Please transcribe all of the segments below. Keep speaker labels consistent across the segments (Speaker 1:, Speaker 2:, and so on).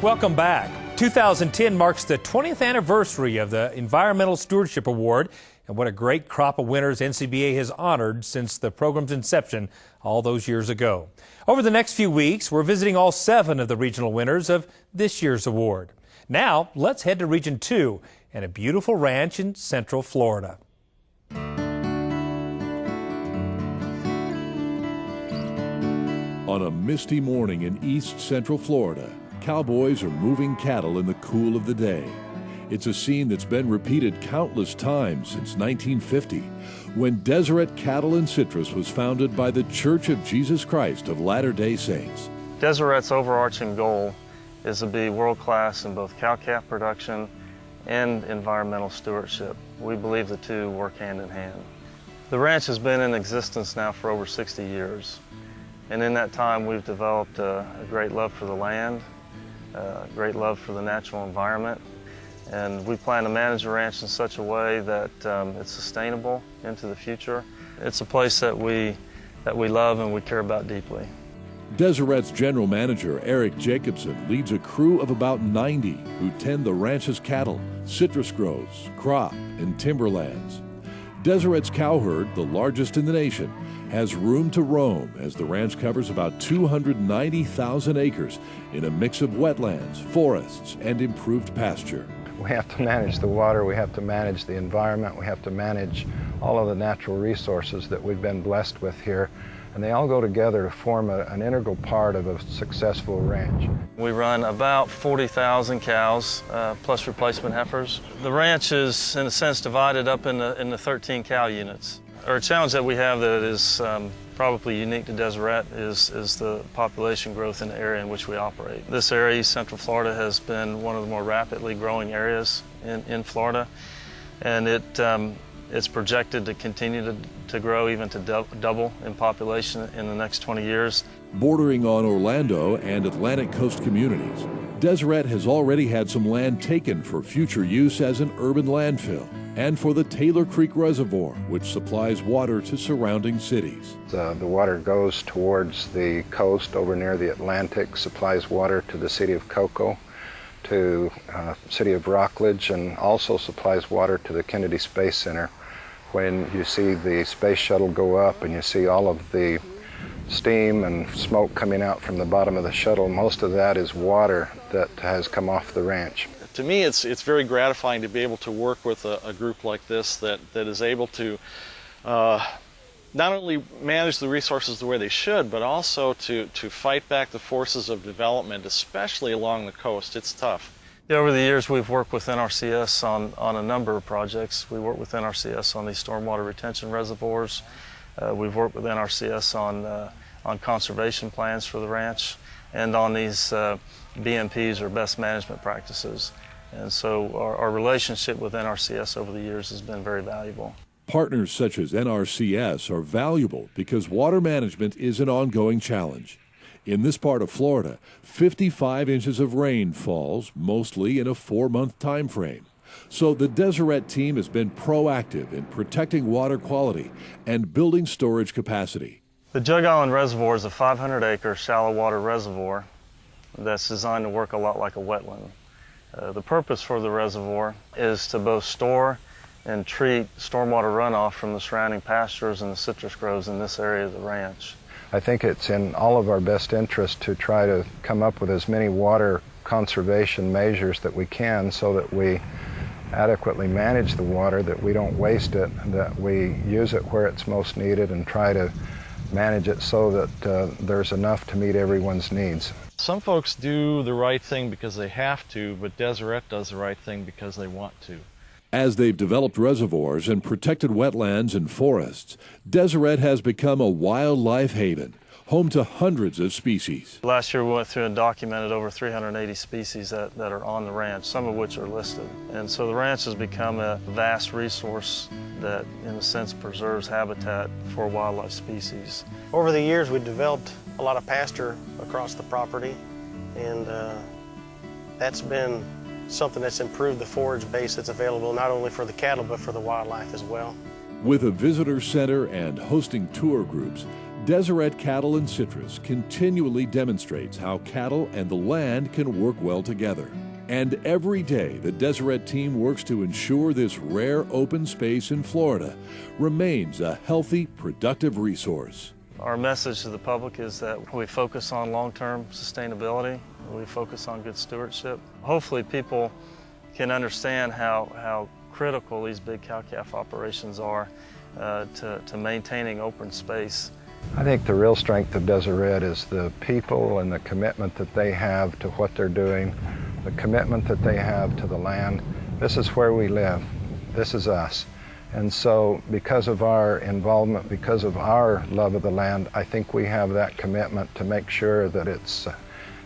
Speaker 1: Welcome back. 2010 marks the 20th anniversary of the Environmental Stewardship Award, and what a great crop of winners NCBA has honored since the program's inception all those years ago. Over the next few weeks, we're visiting all 7 of the regional winners of this year's award. Now, let's head to Region 2 and a beautiful ranch in Central Florida.
Speaker 2: On a misty morning in East Central Florida, cowboys are moving cattle in the cool of the day. It's a scene that's been repeated countless times since 1950, when Deseret Cattle and Citrus was founded by the Church of Jesus Christ of Latter-day Saints.
Speaker 3: Deseret's overarching goal is to be world-class in both cow-calf production and environmental stewardship. We believe the two work hand in hand. The ranch has been in existence now for over 60 years. And in that time, we've developed a great love for the land, a great love for the natural environment. And we plan to manage the ranch in such a way that it's sustainable into the future. It's a place that we love and we care about deeply.
Speaker 2: Deseret's general manager, Eric Jacobson, leads a crew of about 90 who tend the ranch's cattle, citrus groves, crop, and timberlands. Deseret's cow herd, the largest in the nation, has room to roam as the ranch covers about 290,000 acres in a mix of wetlands, forests, and improved pasture.
Speaker 4: We have to manage the water, we have to manage the environment, we have to manage all of the natural resources that we've been blessed with here, and they all go together to form an integral part of a successful ranch.
Speaker 3: We run about 40,000 cows, plus replacement heifers. The ranch is, in a sense, divided up into 13 cow units. Our challenge that we have that is probably unique to Deseret is the population growth in the area in which we operate. This area, East Central Florida, has been one of the more rapidly growing areas in Florida, and it's projected to continue to grow, even to double in population in the next 20 years.
Speaker 2: Bordering on Orlando and Atlantic Coast communities, Deseret has already had some land taken for future use as an urban landfill, and for the Taylor Creek Reservoir, which supplies water to surrounding cities.
Speaker 4: The water goes towards the coast over near the Atlantic, supplies water to the city of Cocoa, to city of Rockledge, and also supplies water to the Kennedy Space Center. When you see the space shuttle go up and you see all of the steam and smoke coming out from the bottom of the shuttle, most of that is water that has come off the ranch.
Speaker 5: To me, it's very gratifying to be able to work with a group like this that is able to not only manage the resources the way they should, but also to fight back the forces of development, especially along the coast. It's tough.
Speaker 3: Yeah, over the years, we've worked with NRCS on a number of projects. We work with NRCS on these stormwater retention reservoirs. We've worked with NRCS on conservation plans for the ranch, and on these BMPs, or best management practices. And so our relationship with NRCS over the years has been very valuable.
Speaker 2: Partners such as NRCS are valuable because water management is an ongoing challenge. In this part of Florida, 55 inches of rain falls, mostly in a 4-month time frame. So the Deseret team has been proactive in protecting water quality and building storage capacity.
Speaker 3: The Jug Island Reservoir is a 500-acre shallow water reservoir that's designed to work a lot like a wetland. The purpose for the reservoir is to both store and treat stormwater runoff from the surrounding pastures and the citrus groves in this area of the ranch.
Speaker 4: I think it's in all of our best interest to try to come up with as many water conservation measures that we can so that we adequately manage the water, that we don't waste it, that we use it where it's most needed, and try to manage it so that there's enough to meet everyone's needs.
Speaker 5: Some folks do the right thing because they have to, but Deseret does the right thing because they want to.
Speaker 2: As they've developed reservoirs and protected wetlands and forests, Deseret has become a wildlife haven, home to hundreds of species.
Speaker 3: Last year we went through and documented over 380 species that are on the ranch, some of which are listed. And so the ranch has become a vast resource that, in a sense, preserves habitat for wildlife species.
Speaker 6: Over the years we've developed a lot of pasture across the property, and that's been something that's improved the forage base that's available not only for the cattle but for the wildlife as well.
Speaker 2: With a visitor center and hosting tour groups, Deseret Cattle and Citrus continually demonstrates how cattle and the land can work well together. And every day, the Deseret team works to ensure this rare open space in Florida remains a healthy, productive resource.
Speaker 3: Our message to the public is that we focus on long-term sustainability, we focus on good stewardship. Hopefully people can understand how critical these big cow-calf operations are to maintaining open space.
Speaker 4: I think the real strength of Deseret is the people and the commitment that they have to what they're doing, the commitment that they have to the land. This is where we live. This is us. And so because of our involvement, because of our love of the land, I think we have that commitment to make sure that it's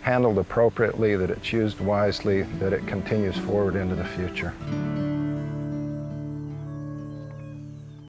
Speaker 4: handled appropriately, that it's used wisely, that it continues forward into the future.